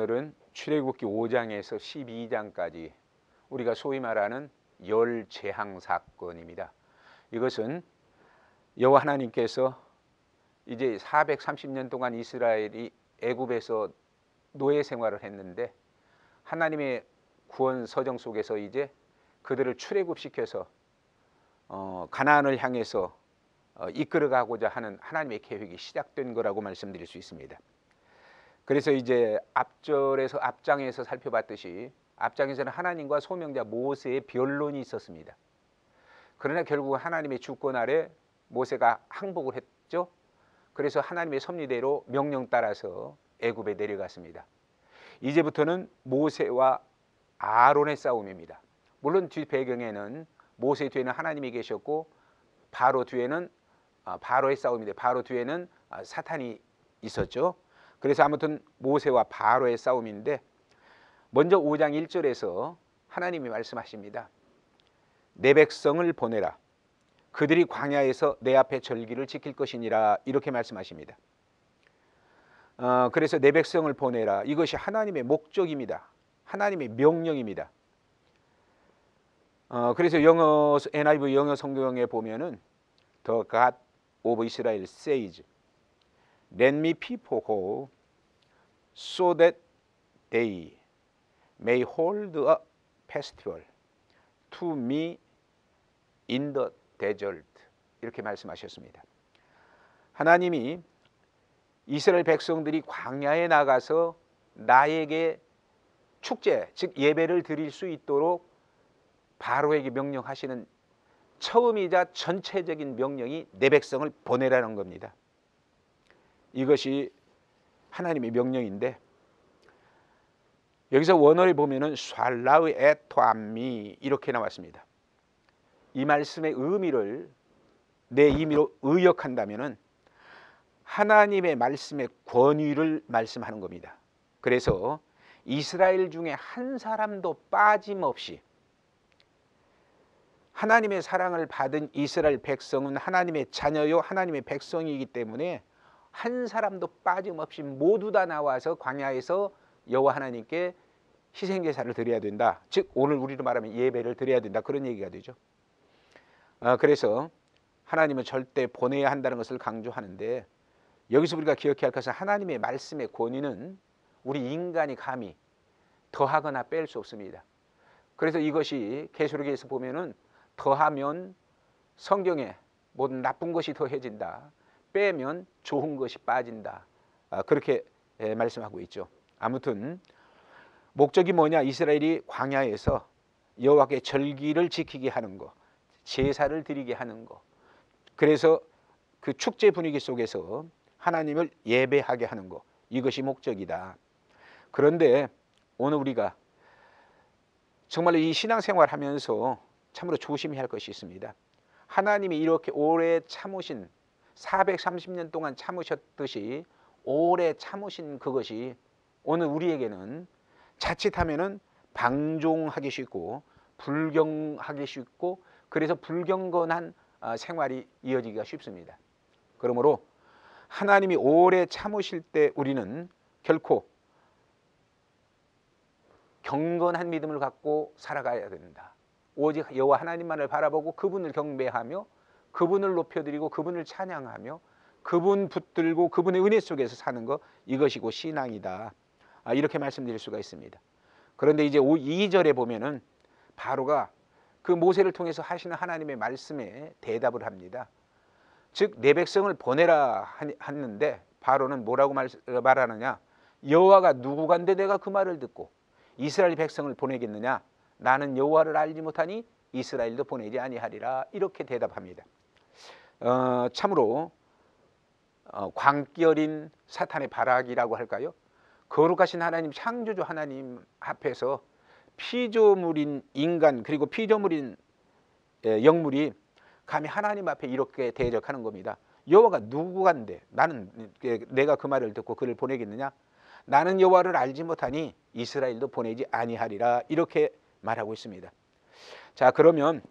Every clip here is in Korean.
오늘은 출애굽기 5장에서 12장까지 우리가 소위 말하는 열 재앙 사건입니다. 이것은 여호와 하나님께서 이제 430년 동안 이스라엘이 애굽에서 노예 생활을 했는데 하나님의 구원 서정 속에서 이제 그들을 출애굽시켜서 가나안을 향해서 이끌어가고자 하는 하나님의 계획이 시작된 거라고 말씀드릴 수 있습니다. 그래서 이제 앞장에서 살펴봤듯이 앞장에서는 하나님과 소명자 모세의 변론이 있었습니다. 그러나 결국 하나님의 주권 아래 모세가 항복을 했죠. 그래서 하나님의 섭리대로 명령 따라서 애굽에 내려갔습니다. 이제부터는 모세와 아론의 싸움입니다. 물론 뒤 배경에는 모세 뒤에는 하나님이 계셨고 바로 뒤에는 바로의 싸움인데 바로 뒤에는 사탄이 있었죠. 그래서 아무튼 모세와 바로의 싸움인데 먼저 5장 1절에서 하나님이 말씀하십니다. 내 백성을 보내라. 그들이 광야에서 내 앞에 절기를 지킬 것이니라 이렇게 말씀하십니다. 그래서 내 백성을 보내라. 이것이 하나님의 목적입니다. 하나님의 명령입니다. 그래서 NIV 영어 성경에 보면은 The God of Israel says, Let me people go so that they may hold a festival to me in the desert. 이렇게 말씀하셨습니다. 하나님이 이스라엘 백성들이 광야에 나가서 나에게 축제, 즉 예배를 드릴 수 있도록 바로에게 명령하시는 처음이자 전체적인 명령이 내 백성을 보내라는 겁니다. 이것이 하나님의 명령인데 여기서 원어를 보면은 샬라우 에토암미 이렇게 나왔습니다. 이 말씀의 의미를 내 의미로 의역한다면은 하나님의 말씀의 권위를 말씀하는 겁니다. 그래서 이스라엘 중에 한 사람도 빠짐없이 하나님의 사랑을 받은 이스라엘 백성은 하나님의 자녀요 하나님의 백성이기 때문에 한 사람도 빠짐없이 모두 다 나와서 광야에서 여호와 하나님께 희생제사를 드려야 된다. 즉 오늘 우리로 말하면 예배를 드려야 된다. 그런 얘기가 되죠. 그래서 하나님은 절대 보내야 한다는 것을 강조하는데 여기서 우리가 기억해야 할 것은 하나님의 말씀의 권위는 우리 인간이 감히 더하거나 뺄 수 없습니다. 그래서 이것이 계시록에서 보면은 더하면 성경에 모든 나쁜 것이 더해진다. 빼면 좋은 것이 빠진다. 그렇게 말씀하고 있죠. 아무튼 목적이 뭐냐? 이스라엘이 광야에서 여호와께 절기를 지키게 하는 것, 제사를 드리게 하는 것. 그래서 그 축제 분위기 속에서 하나님을 예배하게 하는 것. 이것이 목적이다. 그런데 오늘 우리가 정말로 이 신앙생활 하면서 참으로 조심해야 할 것이 있습니다. 하나님이 이렇게 오래 참으신 430년 동안 참으셨듯이 오래 참으신 그것이 오늘 우리에게는 자칫하면은 방종하기 쉽고 불경하기 쉽고 그래서 불경건한 생활이 이어지기가 쉽습니다. 그러므로 하나님이 오래 참으실 때 우리는 결코 경건한 믿음을 갖고 살아가야 된다. 오직 여호와 하나님만을 바라보고 그분을 경배하며 그분을 높여드리고 그분을 찬양하며 그분 붙들고 그분의 은혜 속에서 사는 것 이것이 곧 신앙이다. 이렇게 말씀드릴 수가 있습니다. 그런데 이제 2절에 보면은 바로가 그 모세를 통해서 하시는 하나님의 말씀에 대답을 합니다. 즉 내 백성을 보내라 하는데 바로는 뭐라고 말하느냐? 여호와가 누구간데 내가 그 말을 듣고 이스라엘 백성을 보내겠느냐? 나는 여호와를 알지 못하니 이스라엘도 보내지 아니하리라. 이렇게 대답합니다. 참으로 광기어린 사탄의 발악이라고 할까요? 거룩하신 하나님 창조주 하나님 앞에서 피조물인 인간 그리고 피조물인 영물이 감히 하나님 앞에 이렇게 대적하는 겁니다. 여호와가 누구간데 나는 내가 그 말을 듣고 그를 보내겠느냐? 나는 여호와를 알지 못하니 이스라엘도 보내지 아니하리라. 이렇게 말하고 있습니다. 자, 그러면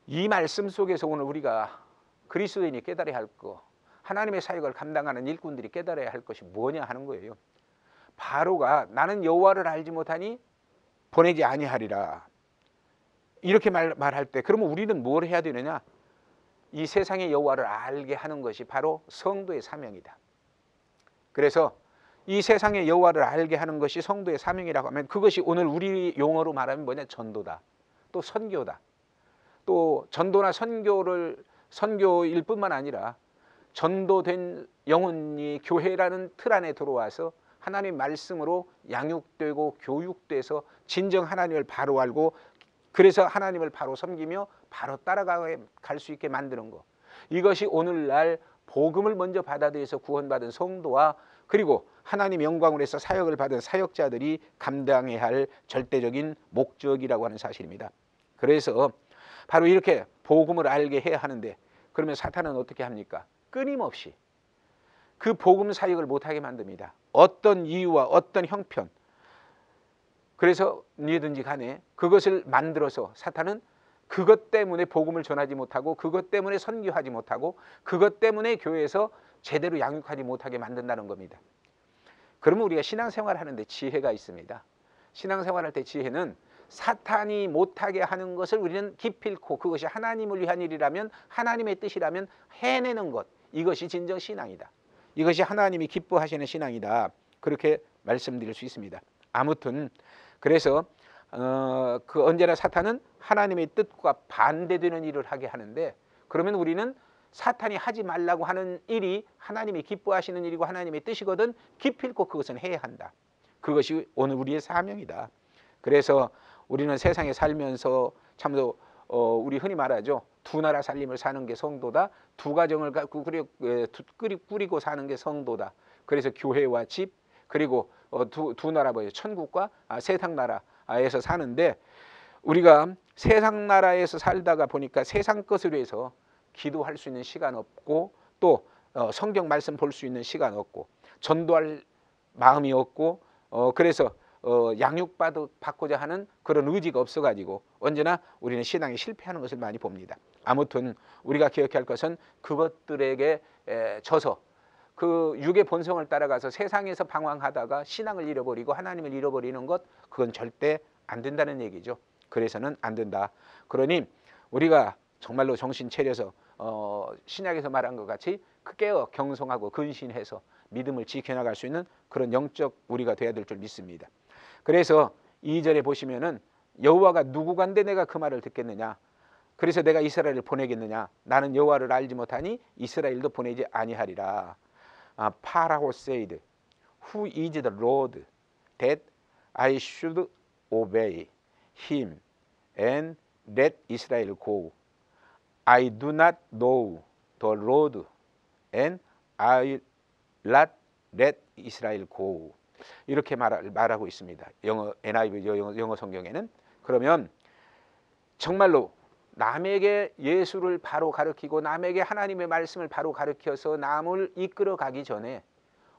이 말씀 속에서 오늘 우리가 그리스도인이 깨달아야 할 것, 하나님의 사역을 감당하는 일꾼들이 깨달아야 할 것이 뭐냐 하는 거예요. 바로가 나는 여호와를 알지 못하니 보내지 아니하리라 이렇게 말할 때 그러면 우리는 뭘 해야 되느냐? 이 세상의 여호와를 알게 하는 것이 바로 성도의 사명이다. 그래서 이 세상의 여호와를 알게 하는 것이 성도의 사명이라고 하면 그것이 오늘 우리 용어로 말하면 뭐냐? 전도다. 또 선교다. 또 전도나 선교일 뿐만 아니라 전도된 영혼이 교회라는 틀 안에 들어와서 하나님 말씀으로 양육되고 교육돼서 진정 하나님을 바로 알고 그래서 하나님을 바로 섬기며 바로 따라갈 수 있게 만드는 것. 이것이 오늘날 복음을 먼저 받아들여서 구원받은 성도와 그리고 하나님 영광을 해서 사역을 받은 사역자들이 감당해야 할 절대적인 목적이라고 하는 사실입니다. 그래서 바로 이렇게 복음을 알게 해야 하는데 그러면 사탄은 어떻게 합니까? 끊임없이 그 복음 사역을 못하게 만듭니다. 어떤 이유와 어떤 형편 그래서 누구든지 간에 그것을 만들어서 사탄은 그것 때문에 복음을 전하지 못하고 그것 때문에 선교하지 못하고 그것 때문에 교회에서 제대로 양육하지 못하게 만든다는 겁니다. 그러면 우리가 신앙생활 하는데 지혜가 있습니다. 신앙생활할 때 지혜는 사탄이 못하게 하는 것을 우리는 기필코 그것이 하나님을 위한 일이라면 하나님의 뜻이라면 해내는 것 이것이 진정 신앙이다. 이것이 하나님이 기뻐하시는 신앙이다. 그렇게 말씀드릴 수 있습니다. 아무튼 그래서 그 언제나 사탄은 하나님의 뜻과 반대되는 일을 하게 하는데 그러면 우리는 사탄이 하지 말라고 하는 일이 하나님이 기뻐하시는 일이고 하나님의 뜻이거든 기필코 그것은 해야 한다. 그것이 오늘 우리의 사명이다. 그래서 우리는 세상에 살면서 참으로 우리 흔히 말하죠. 두 나라 살림을 사는 게 성도다. 두 가정을 꾸리고 사는 게 성도다. 그래서 교회와 집 그리고 두 나라 뭐예요? 천국과 세상 나라에서 사는데 우리가 세상 나라에서 살다가 보니까 세상 것을 위해서 기도할 수 있는 시간 없고 또 성경 말씀 볼 수 있는 시간 없고 전도할 마음이 없고 그래서 양육받고자 하는 그런 의지가 없어가지고 언제나 우리는 신앙에 실패하는 것을 많이 봅니다. 아무튼 우리가 기억해야 할 것은 그것들에게 져서 그 육의 본성을 따라가서 세상에서 방황하다가 신앙을 잃어버리고 하나님을 잃어버리는 것 그건 절대 안 된다는 얘기죠. 그래서는 안 된다. 그러니 우리가 정말로 정신 차려서 신약에서 말한 것 같이 깨어 경성하고 근신해서 믿음을 지켜나갈 수 있는 그런 영적 우리가 돼야 될 줄 믿습니다. 그래서 2절에 보시면은 여호와가 누구간데 내가 그 말을 듣겠느냐? 그래서 내가 이스라엘을 보내겠느냐? 나는 여호와를 알지 못하니 이스라엘도 보내지 아니하리라. Pharaoh said, Who is the Lord that I should obey him and let Israel go? I do not know the Lord and I not let Israel go. 이렇게 말하고 있습니다. 영어 NIV 영어 성경에는. 그러면 정말로 남에게 예수를 바로 가르치고 남에게 하나님의 말씀을 바로 가르쳐서 남을 이끌어 가기 전에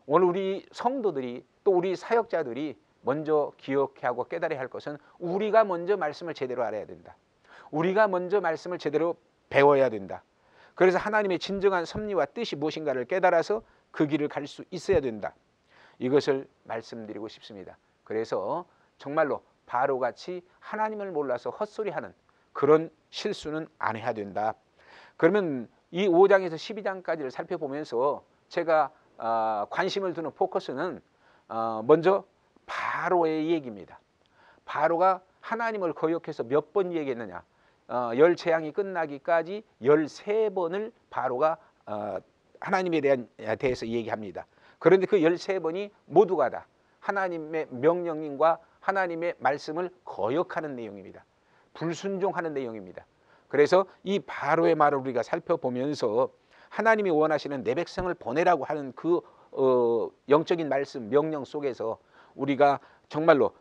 오늘 우리 성도들이 또 우리 사역자들이 먼저 기억하고 깨달아야 할 것은 우리가 먼저 말씀을 제대로 알아야 된다. 우리가 먼저 말씀을 제대로 배워야 된다. 그래서 하나님의 진정한 섭리와 뜻이 무엇인가를 깨달아서 그 길을 갈 수 있어야 된다. 이것을 말씀드리고 싶습니다. 그래서 정말로 바로같이 하나님을 몰라서 헛소리하는 그런 실수는 안 해야 된다. 그러면 이 5장에서 12장까지를 살펴보면서 제가 관심을 두는 포커스는 먼저 바로의 얘기입니다. 바로가 하나님을 거역해서 몇 번 얘기했느냐. 열 재앙이 끝나기까지 13번을 바로가 하나님에 대해서 얘기합니다. 그런데 그 13번이 모두가 다 하나님의 명령과 하나님의 말씀을 거역하는 내용입니다. 불순종하는 내용입니다. 그래서 이 바로의 말을 우리가 살펴보면서 하나님이 원하시는 내 백성을 보내라고 하는 그 영적인 말씀, 명령 속에서 우리가 정말로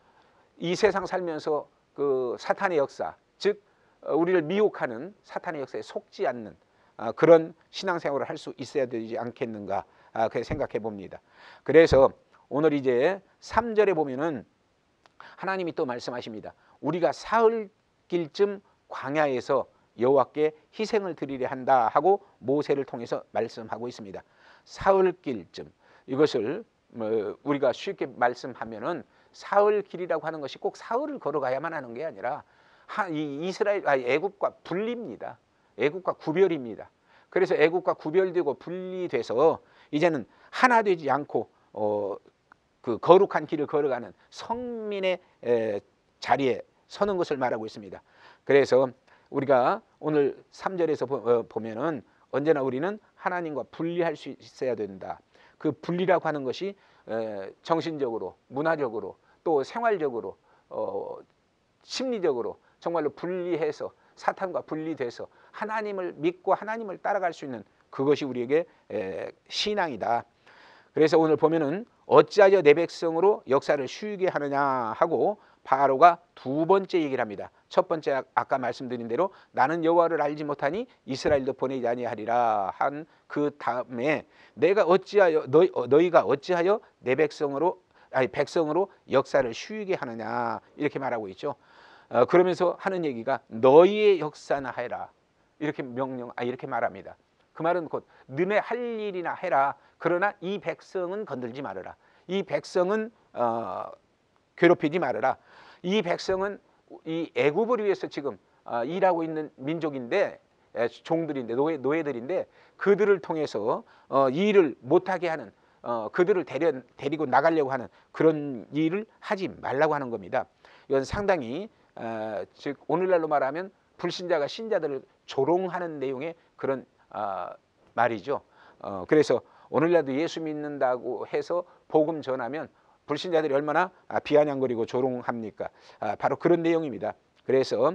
이 세상 살면서 그 사탄의 역사, 즉 우리를 미혹하는 사탄의 역사에 속지 않는 그런 신앙생활을 할 수 있어야 되지 않겠는가 그렇게 생각해 봅니다. 그래서 오늘 이제 3절에 보면은 하나님이 또 말씀하십니다. 우리가 사흘길쯤 광야에서 여호와께 희생을 드리려 한다 하고 모세를 통해서 말씀하고 있습니다. 사흘길쯤 이것을 우리가 쉽게 말씀하면은 사흘 길이라고 하는 것이 꼭 사흘을 걸어가야만 하는 게 아니라 애굽과 분리입니다. 애굽과 구별입니다. 그래서 애굽과 구별되고 분리돼서 이제는 하나 되지 않고 그 거룩한 길을 걸어가는 성민의 자리에 서는 것을 말하고 있습니다. 그래서 우리가 오늘 3절에서 보면은 언제나 우리는 하나님과 분리할 수 있어야 된다. 그 분리라고 하는 것이 정신적으로, 문화적으로, 또 생활적으로, 심리적으로 정말로 분리해서 사탄과 분리돼서 하나님을 믿고 하나님을 따라갈 수 있는 그것이 우리에게 신앙이다. 그래서 오늘 보면은 어찌하여 내 백성으로 역사를 쉬게 하느냐 하고 바로가 두 번째 얘기를 합니다. 첫 번째 아까 말씀드린 대로 나는 여호와를 알지 못하니 이스라엘도 보내지 아니하리라 한 그 다음에 내가 어찌하여 너희가 어찌하여 내 백성으로 역사를 쉬게 하느냐 이렇게 말하고 있죠. 그러면서 하는 얘기가 너희의 역사나 해라 이렇게 이렇게 말합니다. 그 말은 곧 너네 할 일이나 해라. 그러나 이 백성은 건들지 말아라. 이 백성은 괴롭히지 말아라. 이 백성은 이 애굽을 위해서 지금 일하고 있는 민족인데 종들인데 노예들인데 그들을 통해서 이 일을 못하게 하는 그들을 데리고 나가려고 하는 그런 일을 하지 말라고 하는 겁니다. 이건 상당히 즉 오늘날로 말하면 불신자가 신자들을 조롱하는 내용의 그런 말이죠. 그래서 오늘날도 예수 믿는다고 해서 복음 전하면 불신자들이 얼마나 비아냥거리고 조롱합니까? 바로 그런 내용입니다. 그래서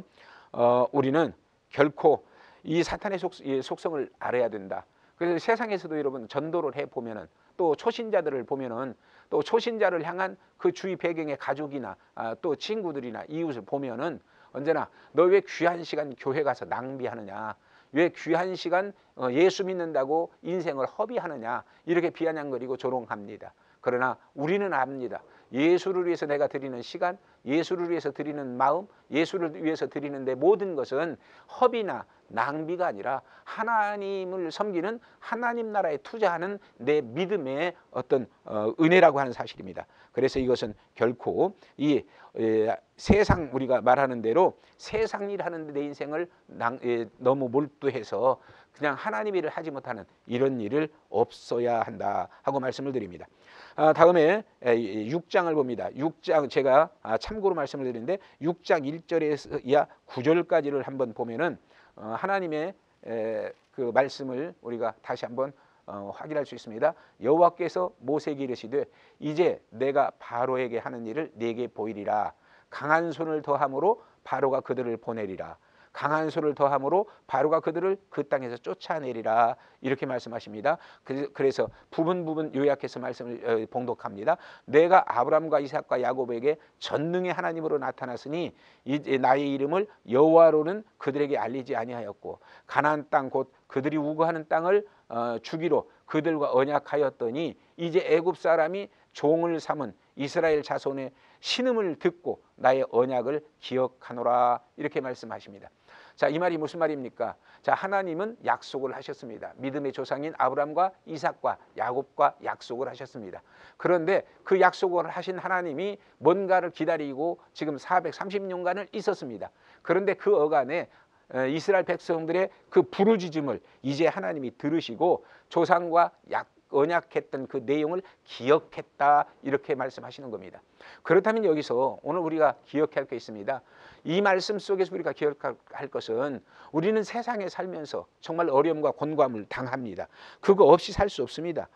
우리는 결코 이 사탄의 속성을 알아야 된다. 그래서 세상에서도 여러분 전도를 해 보면은 또 초신자들을 보면은 또 초신자를 향한 그 주위 배경의 가족이나 또 친구들이나 이웃을 보면은 언제나 너 왜 귀한 시간 교회 가서 낭비하느냐? 왜 귀한 시간 예수 믿는다고 인생을 허비하느냐? 이렇게 비아냥거리고 조롱합니다. 그러나 우리는 압니다. 예수를 위해서 내가 드리는 시간, 예수를 위해서 드리는 마음, 예수를 위해서 드리는 내 모든 것은 허비나 낭비가 아니라 하나님을 섬기는 하나님 나라에 투자하는 내 믿음의 어떤 은혜라고 하는 사실입니다. 그래서 이것은 결코 이 세상 우리가 말하는 대로 세상 일 하는데 내 인생을 너무 몰두해서 그냥 하나님 일을 하지 못하는 이런 일을 없어야 한다 하고 말씀을 드립니다. 다음에 6장을 봅니다. 6장 제가 참고로 말씀을 드리는데 6장 1절에서 이하 9절까지를 한번 보면은 하나님의 그 말씀을 우리가 다시 한번 확인할 수 있습니다. 여호와께서 모세에게 이르시되 이제 내가 바로에게 하는 일을 네게 보이리라. 강한 손을 더함으로 바로가 그들을 보내리라. 강한 손을 더함으로 바로가 그들을 그 땅에서 쫓아내리라. 이렇게 말씀하십니다. 그래서 부분 요약해서 말씀을 봉독합니다. 내가 아브라함과 이삭과 야곱에게 전능의 하나님으로 나타났으니 이제 나의 이름을 여호와로는 그들에게 알리지 아니하였고 가나안 땅 곧 그들이 우거하는 땅을 주기로 그들과 언약하였더니 이제 애굽 사람이 종을 삼은 이스라엘 자손의 신음을 듣고 나의 언약을 기억하노라. 이렇게 말씀하십니다. 자, 이 말이 무슨 말입니까? 자, 하나님은 약속을 하셨습니다. 믿음의 조상인 아브라함과 이삭과 야곱과 약속을 하셨습니다. 그런데 그 약속을 하신 하나님이 뭔가를 기다리고 지금 430년간을 있었습니다. 그런데 그 어간에 이스라엘 백성들의 그 부르짖음을 이제 하나님이 들으시고 조상과 언약했던 그 내용을 기억했다. 이렇게 말씀하시는 겁니다. 그렇다면 여기서 오늘 우리가 기억할 게 있습니다. 이 말씀 속에서 우리가 기억할 것은 우리는 세상에 살면서 정말 어려움과 곤고함을 당합니다. 그거 없이 살 수 없습니다.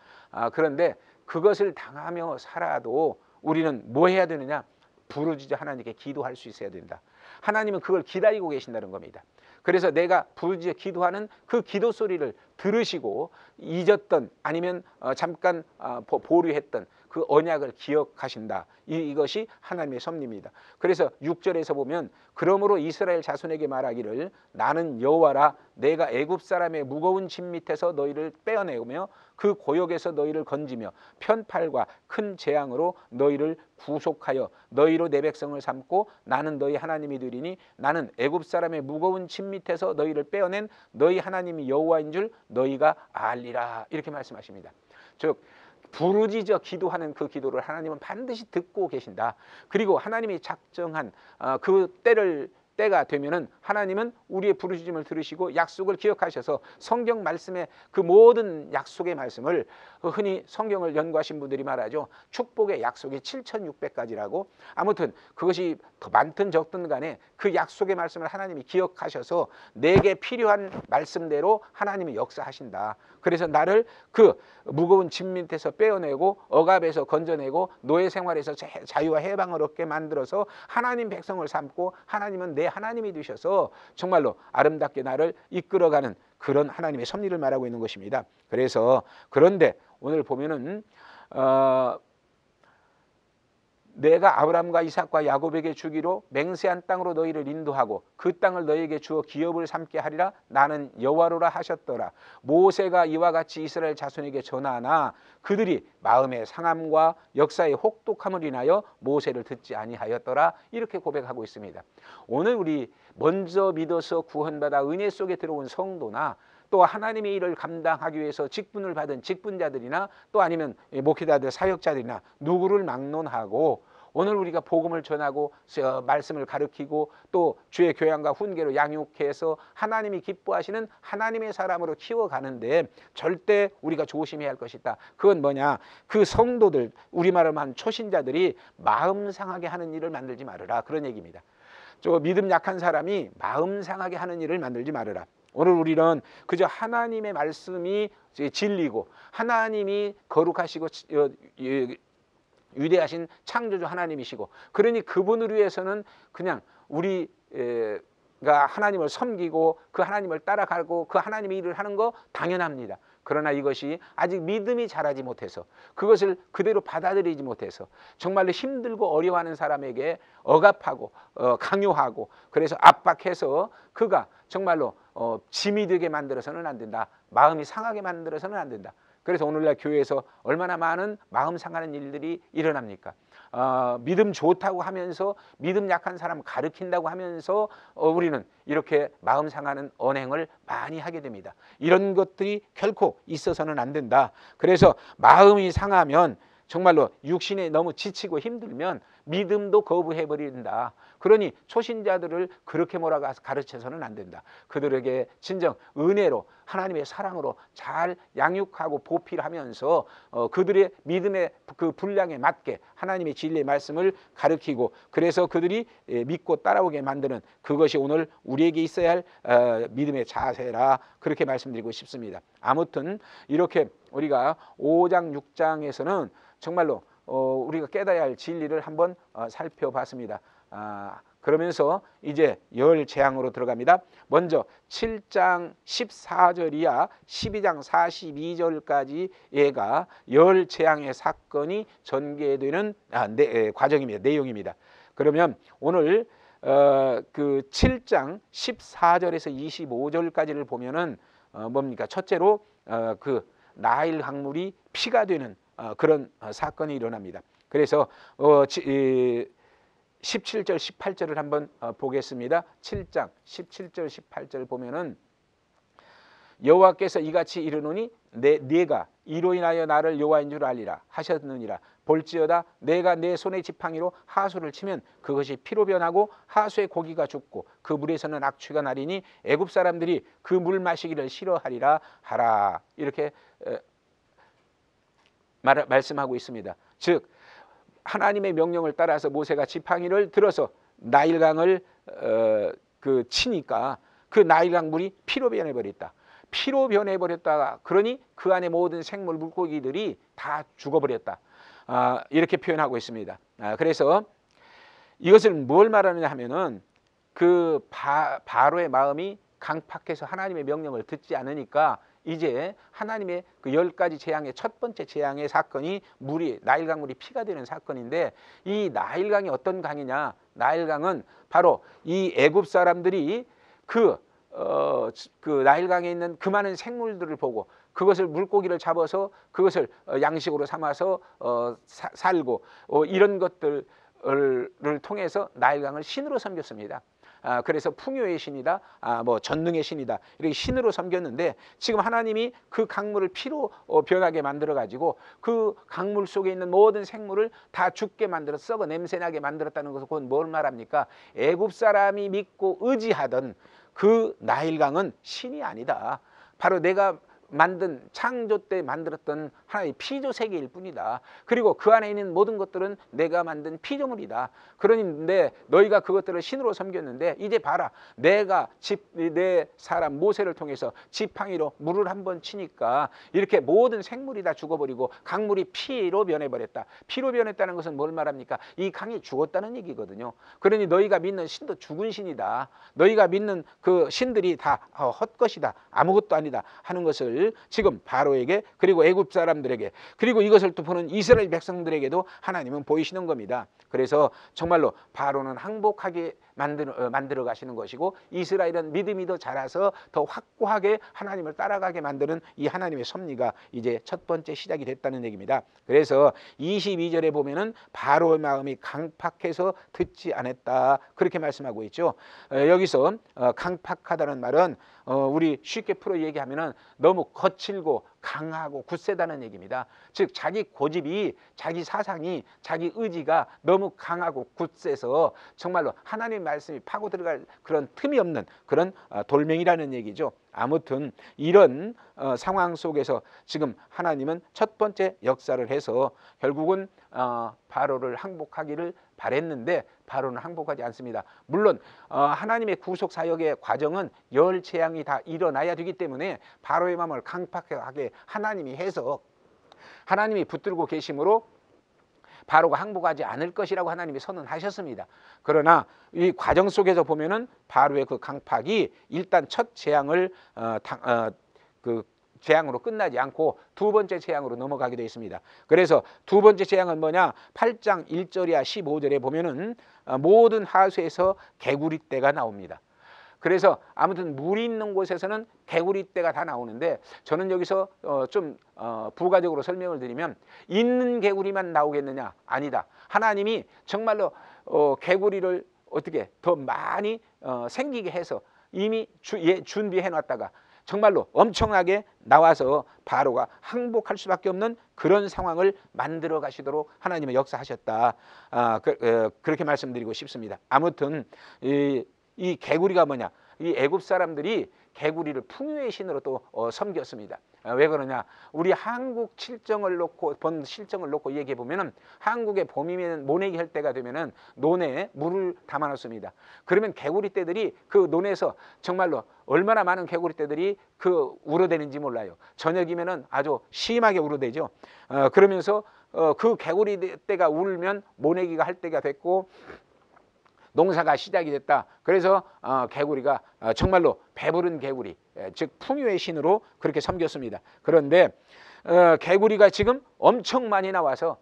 그런데 그것을 당하며 살아도 우리는 뭐 해야 되느냐? 부르짖어 하나님께 기도할 수 있어야 된다. 하나님은 그걸 기다리고 계신다는 겁니다. 그래서 내가 부르짖어 기도하는 그 기도 소리를 들으시고 잊었던 아니면 잠깐 보류했던 그 언약을 기억하신다. 이것이 하나님의 섭리입니다. 그래서 6절에서 보면 그러므로 이스라엘 자손에게 말하기를 나는 여호와라 내가 애굽 사람의 무거운 짐 밑에서 너희를 빼어내오며 그 고역에서 너희를 건지며 편팔과 큰 재앙으로 너희를 구속하여 너희로 내 백성을 삼고 나는 너희 하나님이 되리니 나는 애굽 사람의 무거운 짐 밑에서 너희를 빼어낸 너희 하나님이 여호와인 줄 너희가 알리라. 이렇게 말씀하십니다. 즉 부르짖어 기도하는 그 기도를 하나님은 반드시 듣고 계신다. 그리고 하나님이 작정한 그 때가 되면은 하나님은 우리의 부르짖음을 들으시고 약속을 기억하셔서 성경 말씀의 그 모든 약속의 말씀을, 흔히 성경을 연구하신 분들이 말하죠. 축복의 약속이 7,600가지라고. 아무튼 그것이 더 많든 적든 간에 그 약속의 말씀을 하나님이 기억하셔서 내게 필요한 말씀대로 하나님이 역사하신다. 그래서 나를 그 무거운 짐 밑에서 빼어내고 억압에서 건져내고 노예 생활에서 자유와 해방을 얻게 만들어서 하나님 백성을 삼고 하나님은 내 하나님이 되셔서 정말로 아름답게 나를 이끌어가는 그런 하나님의 섭리를 말하고 있는 것입니다. 그래서 그런데 오늘 보면은 내가 아브라함과 이삭과 야곱에게 주기로 맹세한 땅으로 너희를 인도하고 그 땅을 너희에게 주어 기업을 삼게 하리라. 나는 여호와로라 하셨더라. 모세가 이와 같이 이스라엘 자손에게 전하나 그들이 마음의 상함과 역사의 혹독함을 인하여 모세를 듣지 아니하였더라. 이렇게 고백하고 있습니다. 오늘 우리 먼저 믿어서 구원받아 은혜 속에 들어온 성도나 또 하나님의 일을 감당하기 위해서 직분을 받은 직분자들이나 또 아니면 목회자들 사역자들이나 누구를 막론하고 오늘 우리가 복음을 전하고 말씀을 가르치고 또 주의 교양과 훈계로 양육해서 하나님이 기뻐하시는 하나님의 사람으로 키워가는데 절대 우리가 조심해야 할 것이 있다. 그건 뭐냐? 그 성도들, 우리말로 한 초신자들이 마음 상하게 하는 일을 만들지 말으라. 그런 얘기입니다. 저 믿음 약한 사람이 마음 상하게 하는 일을 만들지 말으라. 오늘 우리는 그저 하나님의 말씀이 진리고 하나님이 거룩하시고 위대하신 창조주 하나님이시고 그러니 그분을 위해서는 그냥 우리가 하나님을 섬기고 그 하나님을 따라가고 그 하나님의 일을 하는 거 당연합니다. 그러나 이것이 아직 믿음이 자라지 못해서 그것을 그대로 받아들이지 못해서 정말로 힘들고 어려워하는 사람에게 억압하고 강요하고 그래서 압박해서 그가 정말로 짐이 되게 만들어서는 안 된다. 마음이 상하게 만들어서는 안 된다. 그래서 오늘날 교회에서 얼마나 많은 마음 상하는 일들이 일어납니까? 믿음 좋다고 하면서 믿음 약한 사람 가르친다고 하면서 우리는 이렇게 마음 상하는 언행을 많이 하게 됩니다. 이런 것들이 결코 있어서는 안 된다. 그래서 마음이 상하면 정말로 육신에 너무 지치고 힘들면 믿음도 거부해버린다. 그러니 초신자들을 그렇게 몰아가서 가르쳐서는 안 된다. 그들에게 진정 은혜로 하나님의 사랑으로 잘 양육하고 보필하면서 그들의 믿음의 그 분량에 맞게 하나님의 진리의 말씀을 가르치고 그래서 그들이 믿고 따라오게 만드는 그것이 오늘 우리에게 있어야 할 믿음의 자세라 그렇게 말씀드리고 싶습니다. 아무튼 이렇게 우리가 5장 6장에서는 정말로 우리가 깨달아야 할 진리를 한번 살펴봤습니다. 그러면서 이제 열 재앙으로 들어갑니다. 먼저 7장 14절이야 12장 42절까지 얘가 열 재앙의 사건이 전개되는 과정입니다. 내용입니다. 그러면 오늘 그 7장 14절에서 25절까지를 보면은 뭡니까? 첫째로 그 나일 강물이 피가 되는 그런 사건이 일어납니다. 그래서 17절 18절을 한번 보겠습니다. 7장 17절 18절 보면은 여호와께서 이같이 이르노니 네가 이로 인하여 나를 여호와인 줄 알리라 하셨느니라. 볼지어다 내가 내 손의 지팡이로 하수를 치면 그것이 피로 변하고 하수의 고기가 죽고 그 물에서는 악취가 나리니 애굽 사람들이 그 물 마시기를 싫어하리라 하라. 이렇게 말씀하고 있습니다. 즉 하나님의 명령을 따라서 모세가 지팡이를 들어서 나일강을 치니까 그 나일강 물이 피로 변해버렸다. 피로 변해버렸다. 그러니 그 안에 모든 생물 물고기들이 다 죽어버렸다. 이렇게 표현하고 있습니다. 그래서 이것을 뭘 말하느냐 하면은 그 바로의 마음이 강팍해서 하나님의 명령을 듣지 않으니까 이제 하나님의 그 10가지 재앙의 첫 번째 재앙의 사건이 나일강물이 피가 되는 사건인데 이 나일강이 어떤 강이냐? 나일강은 바로 이 애굽 사람들이 그 나일강에 있는 그 많은 생물들을 보고 그것을 물고기를 잡아서 그것을 양식으로 삼아서 살고 이런 것들을 통해서 나일강을 신으로 섬겼습니다. 그래서 풍요의 신이다, 뭐 전능의 신이다, 이렇게 신으로 섬겼는데 지금 하나님이 그 강물을 피로 변하게 만들어 가지고 그 강물 속에 있는 모든 생물을 다 죽게 만들어 썩어 냄새나게 만들었다는 것은 그건 뭘 말합니까? 애굽 사람이 믿고 의지하던 그 나일강은 신이 아니다. 바로 내가 만든 창조 때 만들었던 하나의 피조 세계일 뿐이다. 그리고 그 안에 있는 모든 것들은 내가 만든 피조물이다. 그런데 너희가 그것들을 신으로 섬겼는데 이제 봐라, 내가 내 사람 모세를 통해서 지팡이로 물을 한번 치니까 이렇게 모든 생물이 다 죽어버리고 강물이 피로 변해버렸다. 피로 변했다는 것은 뭘 말합니까? 이 강이 죽었다는 얘기거든요. 그러니 너희가 믿는 신도 죽은 신이다. 너희가 믿는 그 신들이 다 헛것이다, 아무것도 아니다 하는 것을 지금 바로에게, 그리고 애굽 사람들에게, 그리고 이것을 또 보는 이스라엘 백성들에게도 하나님은 보이시는 겁니다. 그래서 정말로 바로는 항복하게 만들어 가시는 것이고, 이스라엘은 믿음이 더 자라서 더 확고하게 하나님을 따라가게 만드는 이 하나님의 섭리가 이제 첫 번째 시작이 됐다는 얘기입니다. 그래서 22절에 보면은 바로의 마음이 강팍해서 듣지 않았다, 그렇게 말씀하고 있죠. 여기서 강팍하다는 말은 우리 쉽게 풀어 얘기하면은 너무 거칠고 강하고 굳세다는 얘기입니다. 즉 자기 고집이, 자기 사상이, 자기 의지가 너무 강하고 굳세서 정말로 하나님의 말씀이 파고 들어갈 그런 틈이 없는 그런 돌멩이라는 얘기죠. 아무튼 이런 상황 속에서 지금 하나님은 첫 번째 역사를 해서 결국은 바로를 항복하기를 바랬는데 바로는 항복하지 않습니다. 물론 하나님의 구속 사역의 과정은 열 재앙이 다 일어나야 되기 때문에 바로의 마음을 강팍하게 하나님이 해서 하나님이 붙들고 계심으로 바로가 항복하지 않을 것이라고 하나님이 선언하셨습니다. 그러나 이 과정 속에서 보면은 바로의 그 강팍이 일단 첫 재앙을 그 재앙으로 끝나지 않고 두 번째 재앙으로 넘어가게 되어 있습니다. 그래서 두 번째 재앙은 뭐냐? 8장 1절이야 15절에 보면은 모든 하수에서 개구리떼가 나옵니다. 그래서 아무튼 물이 있는 곳에서는 개구리떼가 다 나오는데, 저는 여기서 좀 부가적으로 설명을 드리면, 있는 개구리만 나오겠느냐? 아니다. 하나님이 정말로 개구리를 어떻게 더 많이 생기게 해서 이미 준비해 놨다가 정말로 엄청나게 나와서 바로가 항복할 수밖에 없는 그런 상황을 만들어 가시도록 하나님은 역사하셨다. 그렇게 말씀드리고 싶습니다. 아무튼 이 개구리가 뭐냐? 이 애굽 사람들이 개구리를 풍요의 신으로 또 섬겼습니다. 왜 그러냐? 우리 한국 실정을 놓고 얘기해 보면은 한국의 봄이면 모내기 할 때가 되면은 논에 물을 담아 놓습니다. 그러면 개구리떼들이 그 논에서 정말로 얼마나 많은 개구리떼들이 그 울어대는지 몰라요. 저녁이면은 아주 심하게 울어대죠. 그러면서 그 개구리떼가 울면 모내기가 할 때가 됐고 농사가 시작이 됐다. 그래서 개구리가 정말로 배부른 개구리, 즉 풍요의 신으로 그렇게 섬겼습니다. 그런데 개구리가 지금 엄청 많이 나와서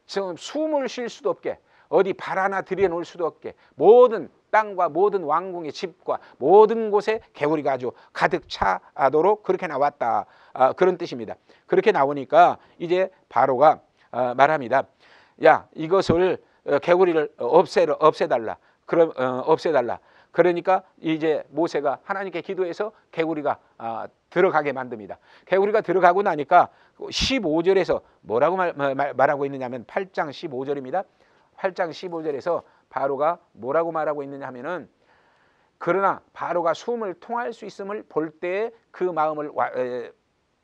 지금 숨을 쉴 수도 없게, 어디 발 하나 들여놓을 수도 없게, 모든 땅과 모든 왕궁의 집과 모든 곳에 개구리가 아주 가득 차도록 그렇게 나왔다, 그런 뜻입니다. 그렇게 나오니까 이제 바로가 말합니다. 야, 이것을 개구리를 없애달라. 그럼 없애달라. 그러니까 이제 모세가 하나님께 기도해서 개구리가 들어가게 만듭니다. 개구리가 들어가고 나니까 15절에서 뭐라고 말하고 있느냐면 8장 15절입니다. 8장 15절에서 바로가 뭐라고 말하고 있느냐 하면은, 그러나 바로가 숨을 통할 수 있음을 볼 때에 그 마음을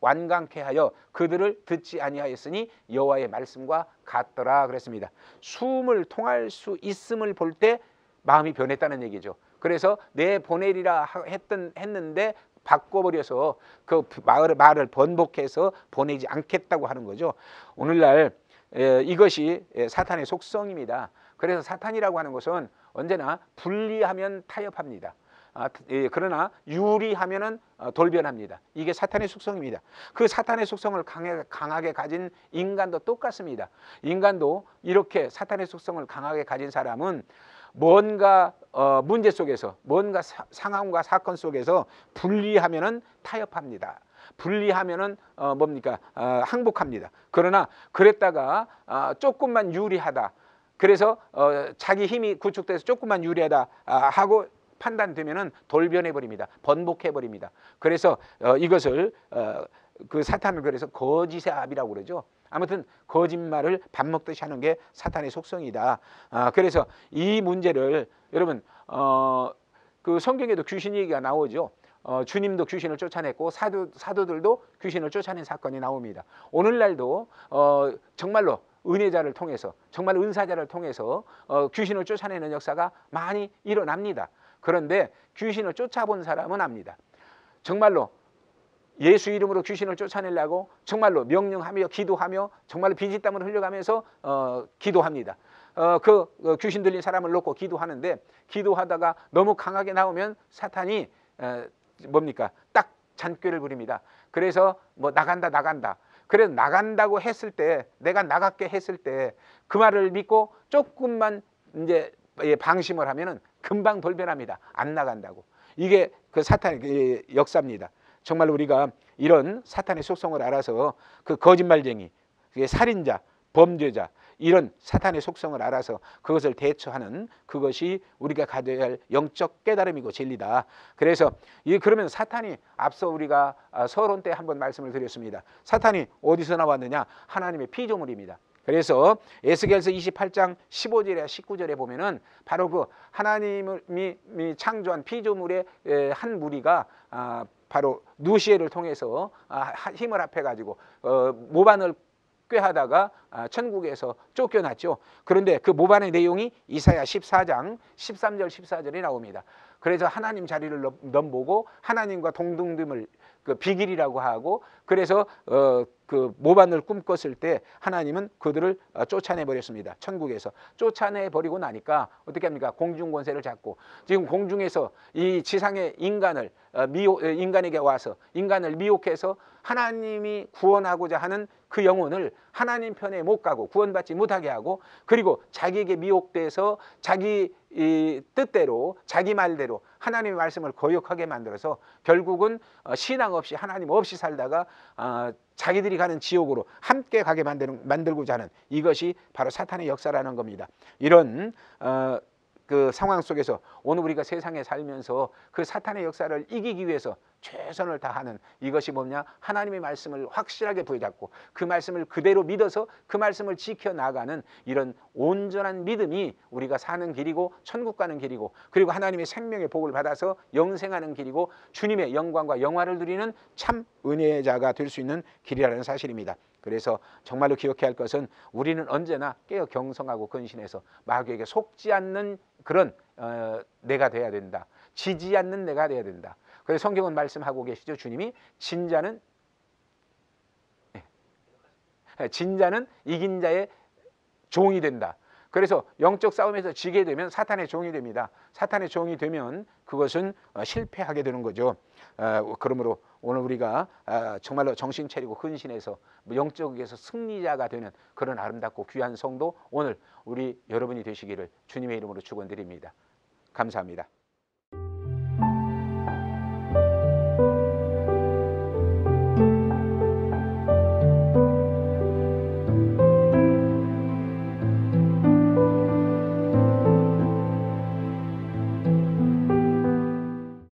완강케 하여 그들을 듣지 아니하였으니 여호와의 말씀과 같더라 그랬습니다. 숨을 통할 수 있음을 볼 때 마음이 변했다는 얘기죠. 그래서 내 보내리라 했는데 바꿔버려서 그 말을 번복해서 보내지 않겠다고 하는 거죠. 오늘날 이것이 사탄의 속성입니다. 그래서 사탄이라고 하는 것은 언제나 분리하면 타협합니다. 그러나 유리하면은 돌변합니다. 이게 사탄의 속성입니다. 그 사탄의 속성을 강하게 가진 인간도 똑같습니다. 인간도 이렇게 사탄의 속성을 강하게 가진 사람은 뭔가 문제 속에서, 뭔가 상황과 사건 속에서 분리하면은 타협합니다. 분리하면은 뭡니까? 항복합니다. 그러나 그랬다가 조금만 유리하다, 그래서 자기 힘이 구축돼서 조금만 유리하다 하고 판단되면은 돌변해 버립니다. 번복해 버립니다. 그래서 이것을 그 사탄을 그래서 거짓의 압이라고 그러죠. 아무튼 거짓말을 밥 먹듯이 하는 게 사탄의 속성이다. 그래서 이 문제를 여러분 그 성경에도 귀신 얘기가 나오죠. 주님도 귀신을 쫓아냈고 사도들도 귀신을 쫓아낸 사건이 나옵니다. 오늘날도 정말로 은혜자를 통해서 정말 은사자를 통해서 귀신을 쫓아내는 역사가 많이 일어납니다. 그런데 귀신을 쫓아본 사람은 압니다. 정말로 예수 이름으로 귀신을 쫓아내려고 정말로 명령하며 기도하며 정말로 비지땀을 흘려가면서 기도합니다. 그 귀신 들린 사람을 놓고 기도하는데 기도하다가 너무 강하게 나오면 사탄이 뭡니까? 딱 잔꾀를 부립니다. 그래서 뭐 나간다. 그래서 나간다고 했을 때 내가 나갈게 했을 때 그 말을 믿고 조금만 이제 방심을 하면은 금방 돌변합니다. 안 나간다고. 이게 그 사탄의 역사입니다. 정말 우리가 이런 사탄의 속성을 알아서 그 거짓말쟁이, 살인자, 범죄자 이런 사탄의 속성을 알아서 그것을 대처하는 그것이 우리가 가져야 할 영적 깨달음이고 진리다. 그래서 그러면 사탄이 앞서 우리가 서론 때 한번 말씀을 드렸습니다. 사탄이 어디서 나왔느냐? 하나님의 피조물입니다. 그래서 에스겔서 28장 15절에 19절에 보면은 바로 그 하나님이 창조한 피조물의 한 무리가 바로 누시엘을 통해서 힘을 합해가지고 모반을 꾀하다가 천국에서 쫓겨났죠. 그런데 그 모반의 내용이 이사야 14장 13절 14절에 나옵니다. 그래서 하나님 자리를 넘보고 하나님과 동등됨을 그 비길이라고 하고 그래서 그 모반을 꿈꿨을 때 하나님은 그들을 쫓아내 버렸습니다. 천국에서 쫓아내 버리고 나니까 어떻게 합니까? 공중 권세를 잡고 지금 공중에서 이 지상의 인간에게 와서 인간을 미혹해서 하나님이 구원하고자 하는 그 영혼을 하나님 편에 못 가고 구원받지 못하게 하고 그리고 자기에게 미혹돼서 자기 뜻대로 자기 말대로 하나님의 말씀을 거역하게 만들어서 결국은 신앙 없이 하나님 없이 살다가 자기들이 가는 지옥으로 함께 가게 만들고자 하는 이것이 바로 사탄의 역사라는 겁니다. 이런 그 상황 속에서 오늘 우리가 세상에 살면서 그 사탄의 역사를 이기기 위해서 최선을 다하는 이것이 뭐냐? 하나님의 말씀을 확실하게 부여잡고 그 말씀을 그대로 믿어서 그 말씀을 지켜나가는 이런 온전한 믿음이 우리가 사는 길이고 천국 가는 길이고 그리고 하나님의 생명의 복을 받아서 영생하는 길이고 주님의 영광과 영화를 누리는 참 은혜자가 될 수 있는 길이라는 사실입니다. 그래서 정말로 기억해야 할 것은 우리는 언제나 깨어 경성하고 근신해서 마귀에게 속지 않는 그런 내가 돼야 된다. 지지 않는 내가 돼야 된다. 그래서 성경은 말씀하고 계시죠. 주님이 진자는 이긴 자의 종이 된다. 그래서 영적 싸움에서 지게 되면 사탄의 종이 됩니다. 사탄의 종이 되면 그것은 실패하게 되는 거죠. 그러므로 오늘 우리가 정말로 정신 차리고 근신해서 영적에서 승리자가 되는 그런 아름답고 귀한 성도 오늘 우리 여러분이 되시기를 주님의 이름으로 축원드립니다. 감사합니다.